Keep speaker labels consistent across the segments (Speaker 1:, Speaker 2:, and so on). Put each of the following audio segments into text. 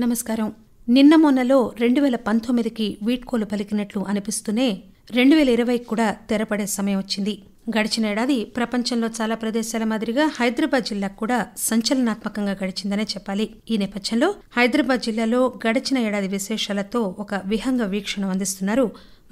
Speaker 1: నమస్కారం. నిన్న మొన్నలో 2019కి వీడ్కోలు పలికినట్లు అనిపిస్తూనే 2020కి కూడా తెరపడే సమయం వచ్చింది. గడిచిన ఏడాది ప్రపంచంలో చాలా ప్రదేశాల మాదిరిగా హైదరాబాద్ జిల్లాకు కూడా సంచలనాత్మకంగా గడిచిందనే చెప్పాలి. ఈ నేపథ్యంలో హైదరాబాద్ జిల్లాలో గడిచిన ఏడాది విశేషాలతో ఒక విహంగ వీక్షణం అందిస్తున్నారు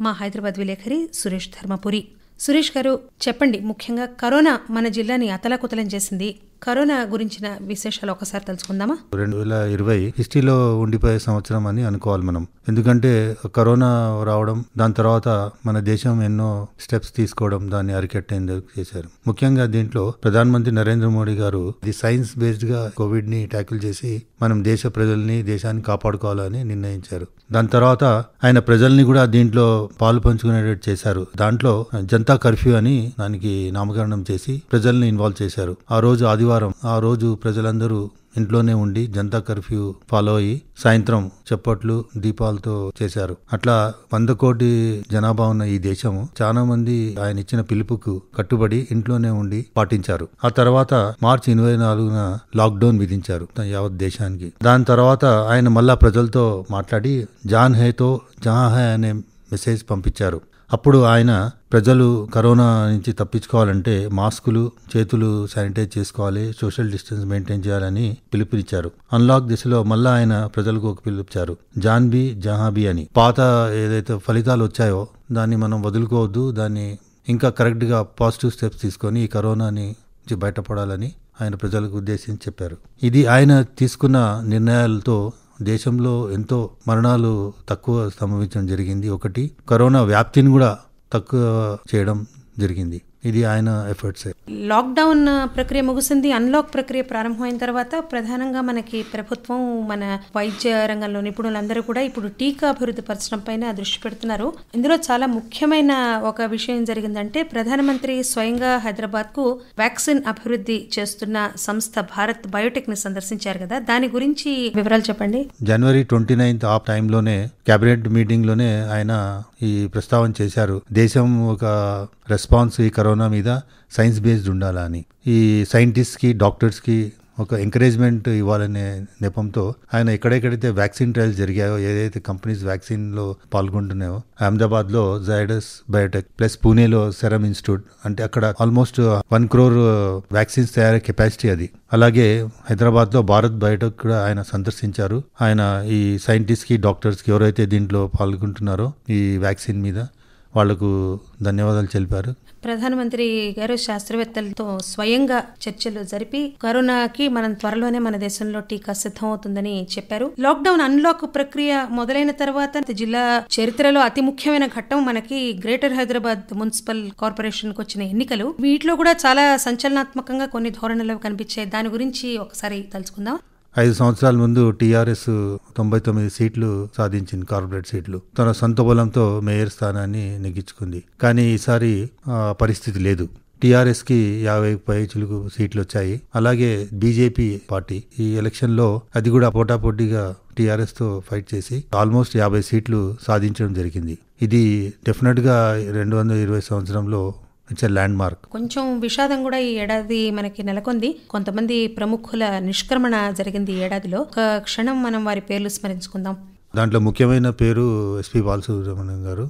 Speaker 1: మా హైదరాబాద్ విలేకరి సురేష్ ధర్మపురి. సురేష్ గారు, చెప్పండి, ముఖ్యంగా కరోనా మన జిల్లాని అతలాకుతలం చేసింది. కరోనా గురించిన విశేషాలు ఒకసారి తెలుసుకుందామా?
Speaker 2: 2020 హిస్టరీలో ఉండిపోయే సంవత్సరం అని అనుకోవాలి మనం. ఎందుకంటే కరోనా రావడం, దాని తర్వాత మన దేశం ఎన్నో స్టెప్స్ తీసుకోవడం, దాన్ని అరికట్టేందుకు చేశారు. ముఖ్యంగా దీంట్లో ప్రధానమంత్రి నరేంద్ర మోడీ గారు సైన్స్ బేస్డ్ గా కోవిడ్ ని ట్యాకిల్ చేసి మనం దేశ ప్రజల్ని, దేశాన్ని కాపాడుకోవాలని నిర్ణయించారు. దాని తర్వాత ఆయన ప్రజల్ని కూడా దీంట్లో పాలు పంచుకునేటట్టు చేశారు. దాంట్లో జనతా కర్ఫ్యూ అని దానికి నామకరణం చేసి ప్రజల్ని ఇన్వాల్వ్ చేశారు. ఆ రోజు ఆదివారం, ఆ రోజు ప్రజలందరూ ఇంట్లోనే ఉండి జనతా కర్ఫ్యూ ఫాలో అయ్యి సాయంత్రం చప్పట్లు, దీపాలతో చేశారు. అట్లా 100 కోటి జనాభా ఉన్న ఈ దేశం చాలా మంది ఆయన ఇచ్చిన పిలుపుకు కట్టుబడి ఇంట్లోనే ఉండి పాటించారు. ఆ తర్వాత మార్చి 24న లాక్డౌన్ విధించారు యావత్ దేశానికి. దాని తర్వాత ఆయన మళ్ళా ప్రజలతో మాట్లాడి జాన్ హై తో జహాं హై అనే మెసేజ్ పంపించారు. అప్పుడు ఆయన ప్రజలు కరోనా నుంచి తప్పించుకోవాలంటే మాస్కులు, చేతులు శానిటైజ్ చేసుకోవాలి, సోషల్ డిస్టెన్స్ మెయింటైన్ చేయాలని పిలుపునిచ్చారు. అన్లాక్ దిశలో మళ్ళా ఆయన ప్రజలకు ఒక పిలుపుచ్చారు, జాన్ బి జహాं బి అని. పాత ఏదైతే ఫలితాలు వచ్చాయో దాన్ని మనం వదులుకోవద్దు, దాన్ని ఇంకా కరెక్ట్గా పాజిటివ్ స్టెప్స్ తీసుకొని ఈ కరోనాని బయటపడాలని ఆయన ప్రజలకు ఉద్దేశించి చెప్పారు. ఇది ఆయన తీసుకున్న నిర్ణయాలతో దేశంలో ఎంతో మరణాలు తక్కువ సంభవించడం జరిగింది. ఒకటి, కరోనా వ్యాప్తిని కూడా తక్కువ చేయడం జరిగింది. ఇది ఆయన ఎఫర్ట్స్.
Speaker 1: లాక్డౌన్ ప్రక్రియ ముగిసింది, అన్లాక్ ప్రక్రియ ప్రారంభమైన తర్వాత ప్రధానంగా మనకి ప్రభుత్వం, మన వైద్య రంగంలో నిపుణులందరూ కూడా ఇప్పుడు టీకా అభివృద్ధి పరచడం పైన దృష్టి పెడుతున్నారు. ఇందులో చాలా ముఖ్యమైన ఒక విషయం జరిగిందంటే ప్రధానమంత్రి స్వయంగా హైదరాబాద్ కు వ్యాక్సిన్ అభివృద్ధి చేస్తున్న సంస్థ భారత్ బయోటెక్ ని సందర్శించారు కదా, దాని గురించి వివరాలు చెప్పండి.
Speaker 2: జనవరి 29 ఆ టైంలోనే కేబినెట్ మీటింగ్ లోనే ఆయన ఈ ప్రస్తావన చేశారు. దేశం ఒక రెస్పాన్స్ ఈ కరోనా మీద సైన్స్ బేస్డ్ ఉండాలని, ఈ సైంటిస్ట్ కి, డాక్టర్స్ కి ఒక ఎంకరేజ్మెంట్ ఇవ్వాలనే నెపంతో ఆయన ఎక్కడెక్కడైతే వ్యాక్సిన్ ట్రయల్స్ జరిగాయో, ఏదైతే కంపెనీస్ వ్యాక్సిన్ లో పాల్గొంటున్నాయో, అహ్మదాబాద్ లో జైడస్ బయోటెక్ ప్లస్ పూణేలో సెరమ్ ఇన్స్టిట్యూట్, అంటే అక్కడ ఆల్మోస్ట్ 1 crore వ్యాక్సిన్స్ తయారీ కెపాసిటీ అది. అలాగే హైదరాబాద్ లో భారత్ బయోటెక్ కూడా ఆయన సందర్శించారు. ఆయన ఈ సైంటిస్ట్ కి, డాక్టర్స్ కి ఎవరైతే దీంట్లో పాల్గొంటున్నారో ఈ వ్యాక్సిన్ మీద వాళ్లకు ధన్యవాదాలు తెలిపారు.
Speaker 1: ప్రధానమంత్రి గారు శాస్త్రవేత్తలతో స్వయంగా చర్చలు జరిపి కరోనాకి మనం త్వరలోనే మన దేశంలో టీకా సిద్ధం అవుతుందని చెప్పారు. లాక్డౌన్ అన్లాక్ ప్రక్రియ మొదలైన తర్వాత జిల్లా చరిత్రలో అతి ముఖ్యమైన ఘట్టం మనకి గ్రేటర్ హైదరాబాద్ మున్సిపల్ కార్పొరేషన్ కు వచ్చిన ఎన్నికలు. వీటిలో కూడా చాలా సంచలనాత్మకంగా కొన్ని ధోరణులు కనిపించాయి. దాని గురించి ఒకసారి తెలుసుకుందాం.
Speaker 2: 5 సంవత్సరాల ముందు టీఆర్ఎస్ 99 సీట్లు సాధించింది, కార్పొరేట్ సీట్లు. తన సొంత బలంతో మేయర్ స్థానాన్ని నెగ్గించుకుంది. కానీ ఈసారి పరిస్థితి లేదు. టీఆర్ఎస్ కి 50 పైచిలుకు సీట్లు వచ్చాయి. అలాగే బీజేపీ పార్టీ ఈ ఎలక్షన్ లో అది కూడా పోటాపోటీగా టీఆర్ఎస్ తో ఫైట్ చేసి ఆల్మోస్ట్ 50 సీట్లు సాధించడం జరిగింది. ఇది డెఫినెట్ గా 2020 సంవత్సరంలో ఇట్స్ ల్యాండ్ మార్క్.
Speaker 1: కొంచెం విషాదం కూడా ఈ ఏడాది మనకి నెలకొంది. కొంతమంది ప్రముఖుల నిష్క్రమణ జరిగింది ఈ ఏడాదిలో. ఒక క్షణం మనం వారి పేర్లు స్మరించుకుందాం.
Speaker 2: దాంట్లో ముఖ్యమైన పేరు ఎస్పి బాలసుబ్రహ్మణ్యం గారు,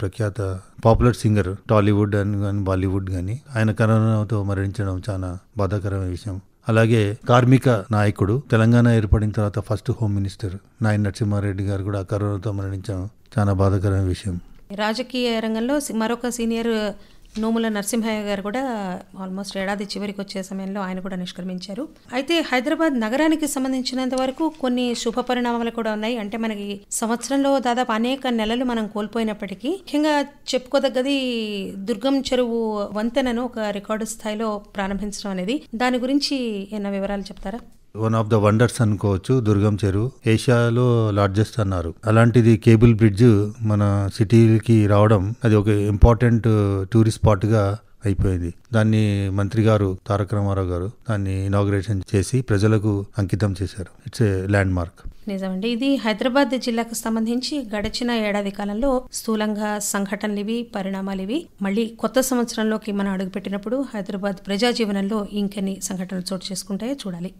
Speaker 2: ప్రఖ్యాత పాపులర్ సింగర్, టాలీవుడ్ అని కానీ బాలీవుడ్ కానీ. ఆయన కరోనాతో మరణించడం చాలా బాధాకరమైన విషయం. అలాగే కార్మిక నాయకుడు, తెలంగాణ ఏర్పడిన తర్వాత ఫస్ట్ హోమ్ మినిస్టర్ నాయన నరసింహారెడ్డి గారు కూడా కరోనాతో మరణించడం చాలా బాధాకరమైన విషయం.
Speaker 1: రాజకీయ రంగంలో మరొక సీనియర్ నోముల నరసింహయ్య గారు కూడా ఆల్మోస్ట్ ఏడాది చివరికి వచ్చే సమయంలో ఆయన కూడా నిష్క్రమించారు. అయితే హైదరాబాద్ నగరానికి సంబంధించినంత వరకు కొన్ని శుభ పరిణామాలు కూడా ఉన్నాయి. అంటే మనకి సంవత్సరంలో దాదాపు అనేక నెలలు మనం కోల్పోయినప్పటికీ ముఖ్యంగా చెప్పుకోదగ్గది దుర్గం చెరువు వంతెనను ఒక రికార్డు స్థాయిలో ప్రారంభించడం అనేది. దాని గురించి ఏమైనా వివరాలు చెప్తారా?
Speaker 2: వన్ ఆఫ్ ద వండర్స్ అనుకోవచ్చు దుర్గం చెరువు. ఏషియాలో లార్జెస్ట్ అన్నారు. అలాంటిది కేబుల్ బ్రిడ్జ్ మన సిటీకి రావడం అది ఒక ఇంపార్టెంట్ టూరిస్ట్ స్పాట్ గా అయిపోయింది. దాన్ని మంత్రి గారు తారక రామారావు గారు దాన్ని ఇనాగ్రేషన్ చేసి ప్రజలకు అంకితం చేశారు. It's a land mark.
Speaker 1: నిజమండి. ఇది హైదరాబాద్ జిల్లాకు సంబంధించి గడిచిన ఏడాది కాలంలో స్థూలంగా సంఘటనలు ఇవి, పరిణామాలు ఇవి. మళ్ళీ కొత్త సంవత్సరంలోకి మనం అడుగుపెట్టినప్పుడు హైదరాబాద్ ప్రజా జీవనంలో ఇంకెన్ని సంఘటనలు చోటు చేసుకుంటాయో చూడాలి.